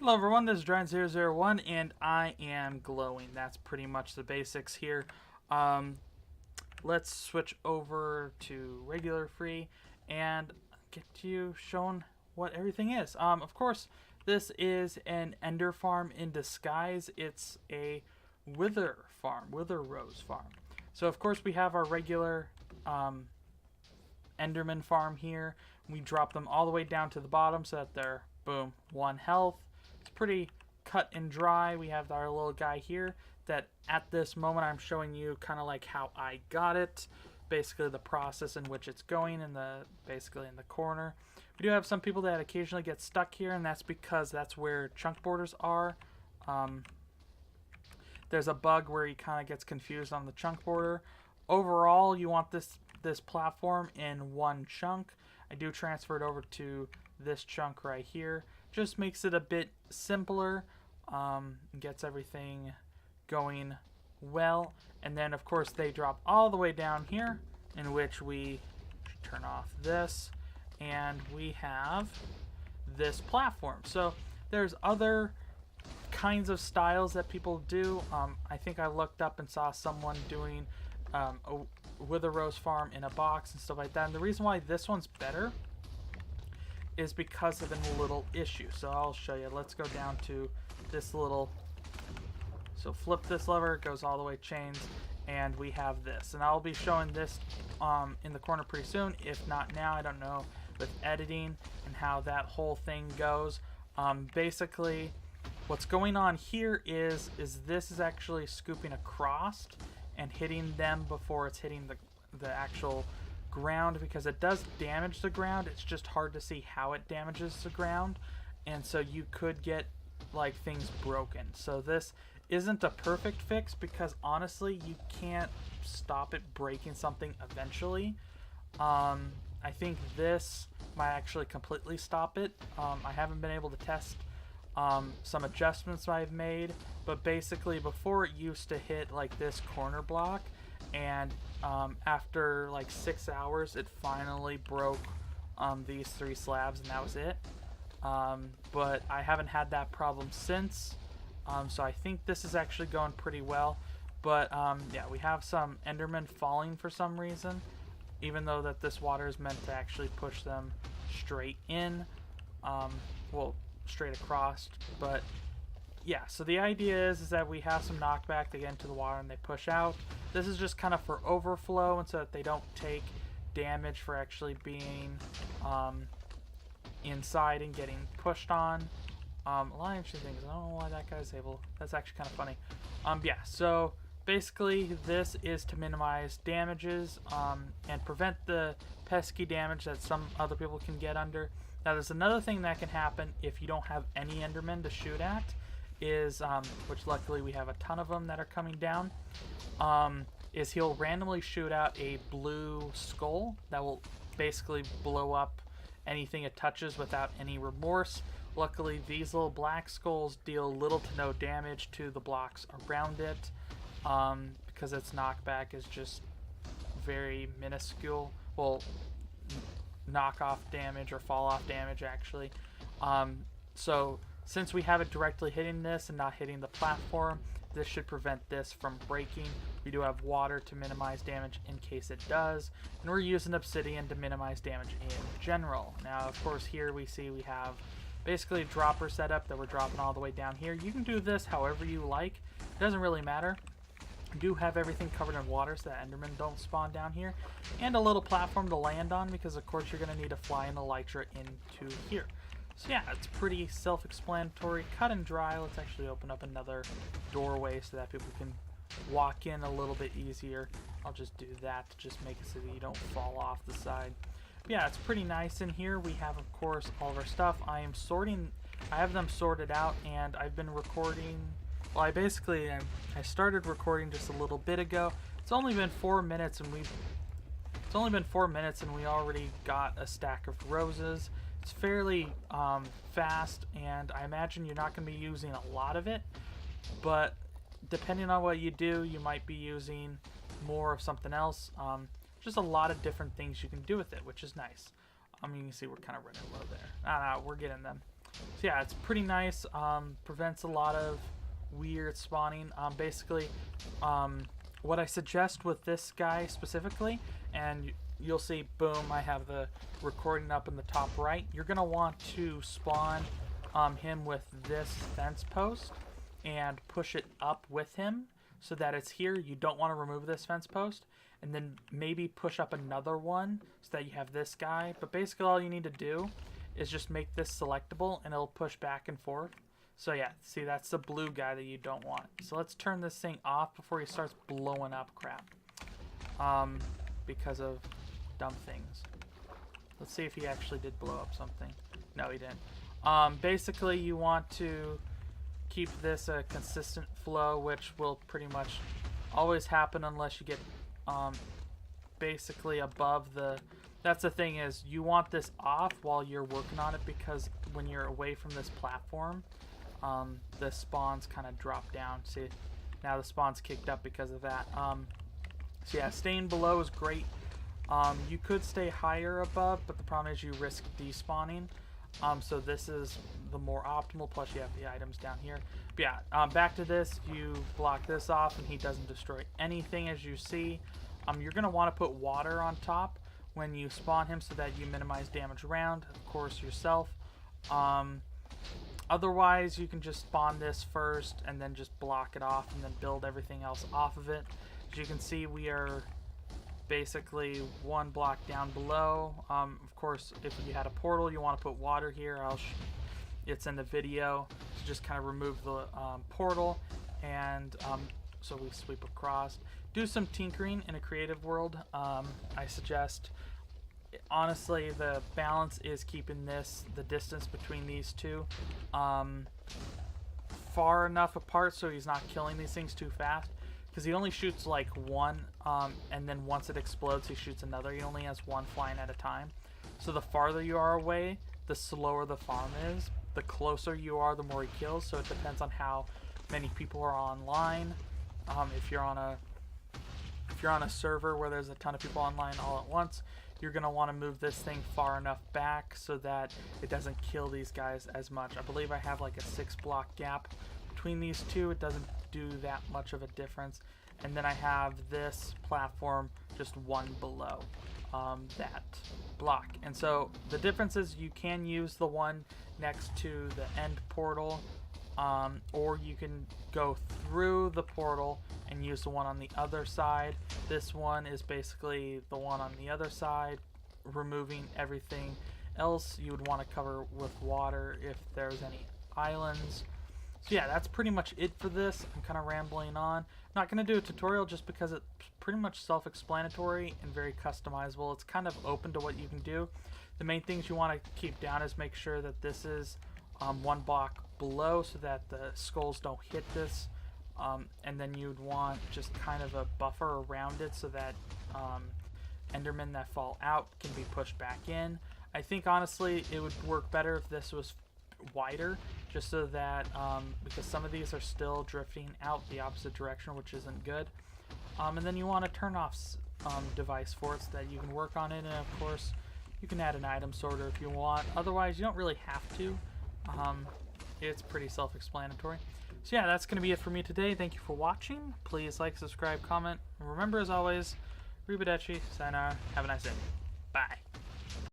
Hello everyone, this is Dryden001 and I am glowing. That's pretty much the basics here. Um, let's switch over to regular free and get you shown what everything is. Of course, this is an ender farm in disguise. It's a wither farm, wither rose farm. So of course we have our regular enderman farm here. We drop them all the way down to the bottom so that they're, boom, 1 health. It's pretty cut and dry. We have our little guy here that at this moment I'm showing you kind of like how I got it. Basically the process in which it's going in the basically in the corner. We do have some people that occasionally get stuck here, and that's because that's where chunk borders are. There's a bug where he kind of gets confused on the chunk border. Overall, you want this platform in 1 chunk. I do transfer it over to this chunk right here. Just makes it a bit simpler, gets everything going well. And then of course they drop all the way down here, in which we turn off this, and we have this platform. So there's other kinds of styles that people do. I think I looked up and saw someone doing a wither rose farm in a box and stuff like that. And the reason why this one's better is because of a little issue. So I'll show you. Let's go down to this little. So flip this lever, it goes all the way chains, and we have this. And I'll be showing this in the corner pretty soon. If not now, I don't know with editing and how that whole thing goes. Basically, what's going on here is this is actually scooping across and hitting them before it's hitting the actual ground, because it does damage the ground. It's just hard to see how it damages the ground, and so you could get like things broken. So this isn't a perfect fix, because honestly you can't stop it breaking something eventually. I think this might actually completely stop it. I haven't been able to test some adjustments I've made, but basically before it used to hit like this corner block, and after like 6 hours it finally broke these 3 slabs, and that was it. But I haven't had that problem since, so I think this is actually going pretty well. But yeah, we have some endermen falling for some reason, even though that this water is meant to actually push them straight in, well, straight across. But yeah, so the idea is that we have some knockback. They get into the water and they push out. This is just kind of for overflow, and so that they don't take damage for actually being inside and getting pushed on. A lot of interesting things. I don't know why that guy's able. That's actually kind of funny. Yeah, so basically this is to minimize damages and prevent the pesky damage that some other people can get under. Now there's another thing that can happen if you don't have any endermen to shoot at, is which luckily we have a ton of them that are coming down, is he'll randomly shoot out a blue skull that will basically blow up anything it touches without any remorse. Luckily these little black skulls deal little to no damage to the blocks around it, because its knockback is just very minuscule. Well, knockoff damage or fall off damage actually. So since we have it directly hitting this and not hitting the platform, this should prevent this from breaking. We do have water to minimize damage in case it does, and we're using obsidian to minimize damage in general. Now of course here we see we have basically a dropper setup that we're dropping all the way down here. You can do this however you like, it doesn't really matter. You do have everything covered in water so that endermen don't spawn down here, and a little platform to land on, because of course you're going to need to fly an elytra into here. So yeah, it's pretty self-explanatory, cut and dry. Let's actually open up another doorway so that people can walk in a little bit easier. I'll just do that to just make it so that you don't fall off the side. But yeah, it's pretty nice in here. We have, of course, all of our stuff. I have them sorted out, and I've been recording. Well, I started recording just a little bit ago. It's only been 4 minutes, and we already got a stack of roses. It's fairly fast, and I imagine you're not going to be using a lot of it, but depending on what you do, you might be using more of something else. Just a lot of different things you can do with it, which is nice. You can see we're kind of running low there. We're getting them. So yeah, it's pretty nice. Prevents a lot of weird spawning. Basically, what I suggest with this guy specifically, and you'll see, boom, I have the recording up in the top right. You're gonna want to spawn him with this fence post and push it up with him so that it's here. You don't want to remove this fence post, and then maybe push up another one so that you have this guy. But basically all you need to do is just make this selectable and it'll push back and forth. So yeah, see, that's the blue guy that you don't want. So let's turn this thing off before he starts blowing up crap. Because of dumb things. Let's see if he actually did blow up something. No, he didn't. Basically you want to keep this a consistent flow, which will pretty much always happen unless you get basically above the... That's the thing, is you want this off while you're working on it, because when you're away from this platform, the spawns kind of drop down. See, now the spawn's kicked up because of that. So yeah, staying below is great. You could stay higher above, but the problem is you risk despawning. So this is the more optimal, plus you have the items down here. But yeah, back to this, you block this off and he doesn't destroy anything, as you see. You're going to want to put water on top when you spawn him so that you minimize damage around, of course, yourself. Otherwise, you can just spawn this first and then just block it off and then build everything else off of it. As you can see, we are basically one block down below. Of course, if you had a portal, you want to put water here. It's in the video to just kind of remove the portal, and so we sweep across. Do some tinkering in a creative world. I suggest, honestly, the balance is keeping the distance between these two far enough apart so he's not killing these things too fast, because he only shoots like one, and then once it explodes he shoots another. He only has one flying at a time. So the farther you are away, the slower the farm is. The closer you are, the more he kills. So it depends on how many people are online. If you're on a server where there's a ton of people online all at once, you're going to want to move this thing far enough back so that it doesn't kill these guys as much. I believe I have like a 6-block gap between these two. It doesn't do that much of a difference. And then I have this platform just one below that block. And so the difference is you can use the one next to the end portal, or you can go through the portal and use the one on the other side. This one is basically the one on the other side, removing everything else you would want to cover with water if there's any islands. So yeah, that's pretty much it for this. I'm kind of rambling on. I'm not going to do a tutorial just because it's pretty much self-explanatory and very customizable. It's kind of open to what you can do. The main things you want to keep down is make sure that this is one block below so that the skulls don't hit this. And then you'd want just kind of a buffer around it so that Endermen that fall out can be pushed back in. I think honestly it would work better if this was wider, just so that because some of these are still drifting out the opposite direction, which isn't good. And then you want to turn off device for it so that you can work on it, and of course you can add an item sorter if you want. Otherwise you don't really have to. It's pretty self-explanatory. So yeah, that's going to be it for me today. Thank you for watching. Please like, subscribe, comment, and remember, as always, arrivederci, sayonara, have a nice day. Bye.